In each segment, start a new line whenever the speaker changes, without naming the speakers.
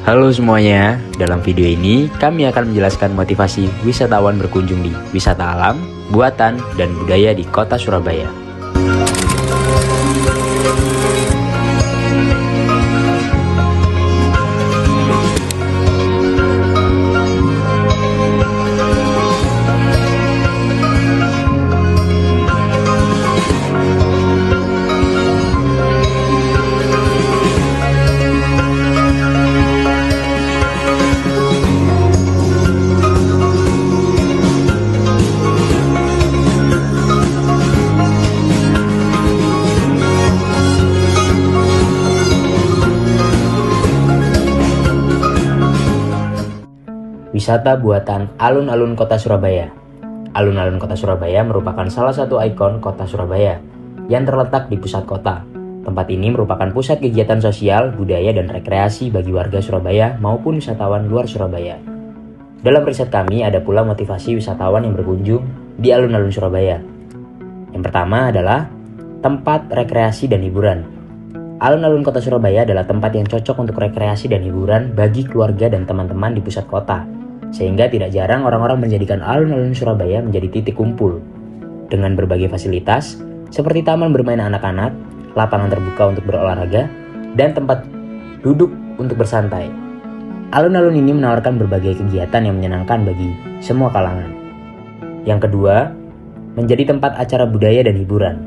Halo semuanya, dalam video ini kami akan menjelaskan motivasi wisatawan berkunjung di wisata alam, buatan, dan budaya di kota Surabaya. Wisata buatan alun-alun kota Surabaya. Alun-alun kota Surabaya merupakan salah satu ikon kota Surabaya yang terletak di pusat kota. Tempat ini merupakan pusat kegiatan sosial, budaya, dan rekreasi bagi warga Surabaya maupun wisatawan luar Surabaya. Dalam riset kami ada pula motivasi wisatawan yang berkunjung di alun-alun Surabaya. Yang pertama adalah tempat rekreasi dan hiburan. Alun-alun kota Surabaya adalah tempat yang cocok untuk rekreasi dan hiburan bagi keluarga dan teman-teman di pusat kota. Sehingga tidak jarang orang-orang menjadikan alun-alun Surabaya menjadi titik kumpul dengan berbagai fasilitas seperti taman bermain anak-anak, lapangan terbuka untuk berolahraga, dan tempat duduk untuk bersantai. Alun-alun ini menawarkan berbagai kegiatan yang menyenangkan bagi semua kalangan. Yang kedua, menjadi tempat acara budaya dan hiburan.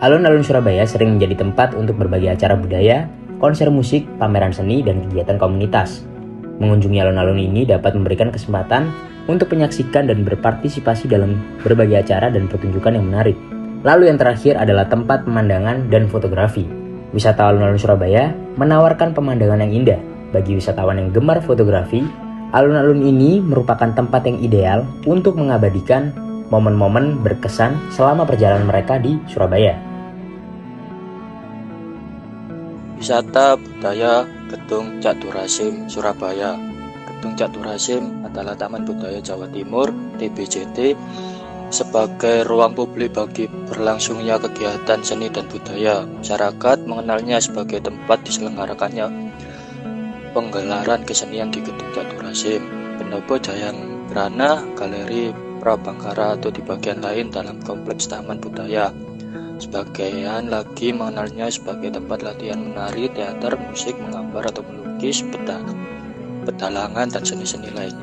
Alun-alun Surabaya sering menjadi tempat untuk berbagai acara budaya, konser musik, pameran seni, dan kegiatan komunitas. Mengunjungi alun-alun ini dapat memberikan kesempatan untuk menyaksikan dan berpartisipasi dalam berbagai acara dan pertunjukan yang menarik. Lalu yang terakhir adalah tempat pemandangan dan fotografi. Wisata alun-alun Surabaya menawarkan pemandangan yang indah. Bagi wisatawan yang gemar fotografi, alun-alun ini merupakan tempat yang ideal untuk mengabadikan momen-momen berkesan selama perjalanan mereka di Surabaya.
Wisata budaya Gedung Cakdurasim Surabaya. Gedung Cakdurasim adalah Taman Budaya Jawa Timur (TBJT) sebagai ruang publik bagi berlangsungnya kegiatan seni dan budaya. Masyarakat mengenalnya sebagai tempat diselenggarakannya penggelaran kesenian di Gedung Cakdurasim, Pendopo Jayangrana, Galeri Prabangkara atau di bagian lain dalam kompleks Taman Budaya. Sebagian lagi mengenalnya sebagai tempat latihan menari, teater, musik, menggambar atau melukis, pedalangan, dan seni-seni lain.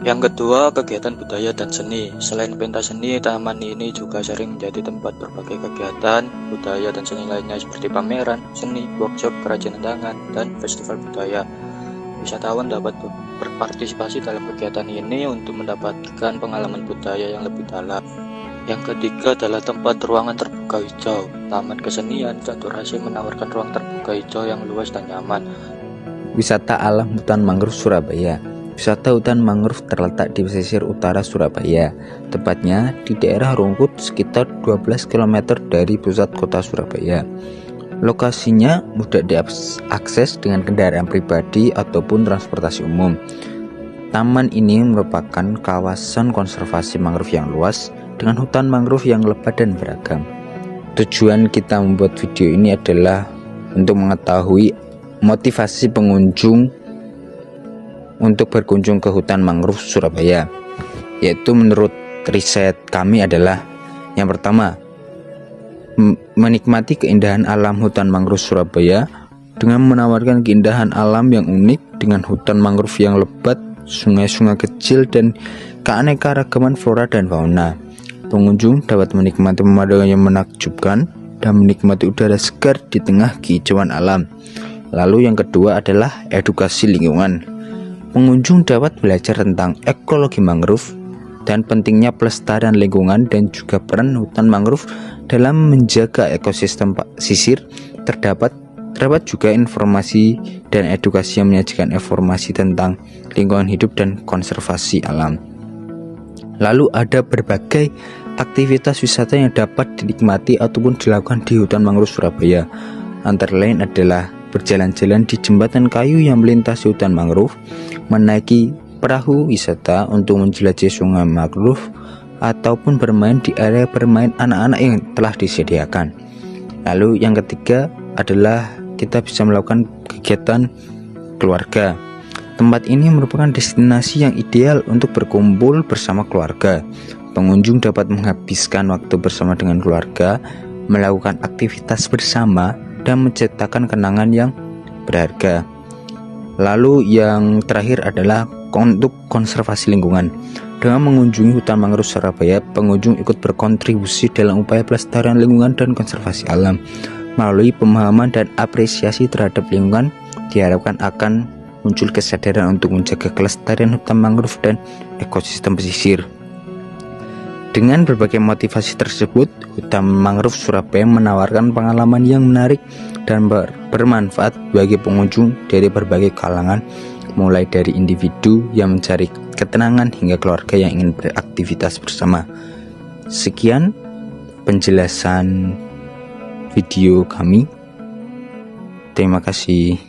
Yang kedua, kegiatan budaya dan seni. Selain pentas seni, taman ini juga sering menjadi tempat berbagai kegiatan budaya dan seni lainnya seperti pameran seni, workshop, kerajinan tangan, dan festival budaya. Wisatawan dapat berpartisipasi dalam kegiatan ini untuk mendapatkan pengalaman budaya yang lebih dalam. Yang ketiga adalah tempat ruangan terbuka hijau. Taman Kesenian Cakdurasim menawarkan ruang terbuka hijau yang luas dan nyaman.
Wisata alam hutan mangrove Surabaya. Wisata hutan mangrove terletak di pesisir utara Surabaya, tepatnya di daerah Rungkut sekitar 12 km dari pusat kota Surabaya. Lokasinya mudah diakses dengan kendaraan pribadi ataupun transportasi umum. Taman ini merupakan kawasan konservasi mangrove yang luas dengan hutan mangrove yang lebat dan beragam. Tujuan kita membuat video ini adalah untuk mengetahui motivasi pengunjung untuk berkunjung ke hutan mangrove Surabaya, yaitu menurut riset kami adalah yang pertama, menikmati keindahan alam hutan mangrove Surabaya dengan menawarkan keindahan alam yang unik dengan hutan mangrove yang lebat, sungai-sungai kecil, dan keanekaragaman flora dan fauna. Pengunjung dapat menikmati pemandangan yang menakjubkan dan menikmati udara segar di tengah kehijauan alam. Lalu yang kedua adalah edukasi lingkungan. Pengunjung dapat belajar tentang ekologi mangrove dan pentingnya pelestarian lingkungan dan juga peran hutan mangrove dalam menjaga ekosistem pesisir. Terdapat juga informasi dan edukasi yang menyajikan informasi tentang lingkungan hidup dan konservasi alam. Lalu ada berbagai aktivitas wisata yang dapat dinikmati ataupun dilakukan di hutan mangrove Surabaya. Antara lain adalah berjalan-jalan di jembatan kayu yang melintasi hutan mangrove, menaiki perahu wisata untuk menjelajahi sungai mangrove, ataupun bermain di area bermain anak-anak yang telah disediakan. Lalu yang ketiga adalah kita bisa melakukan kegiatan keluarga. Tempat ini merupakan destinasi yang ideal untuk berkumpul bersama keluarga. Pengunjung dapat menghabiskan waktu bersama dengan keluarga, melakukan aktivitas bersama, dan menciptakan kenangan yang berharga. Lalu yang terakhir adalah untuk konservasi lingkungan. Dengan mengunjungi hutan mangrove Surabaya, pengunjung ikut berkontribusi dalam upaya pelestarian lingkungan dan konservasi alam. Melalui pemahaman dan apresiasi terhadap lingkungan, diharapkan akan muncul kesadaran untuk menjaga kelestarian hutan mangrove dan ekosistem pesisir. Dengan berbagai motivasi tersebut, Hutan Mangrove Surabaya menawarkan pengalaman yang menarik dan bermanfaat bagi pengunjung dari berbagai kalangan, mulai dari individu yang mencari ketenangan hingga keluarga yang ingin beraktivitas bersama. Sekian penjelasan video kami. Terima kasih.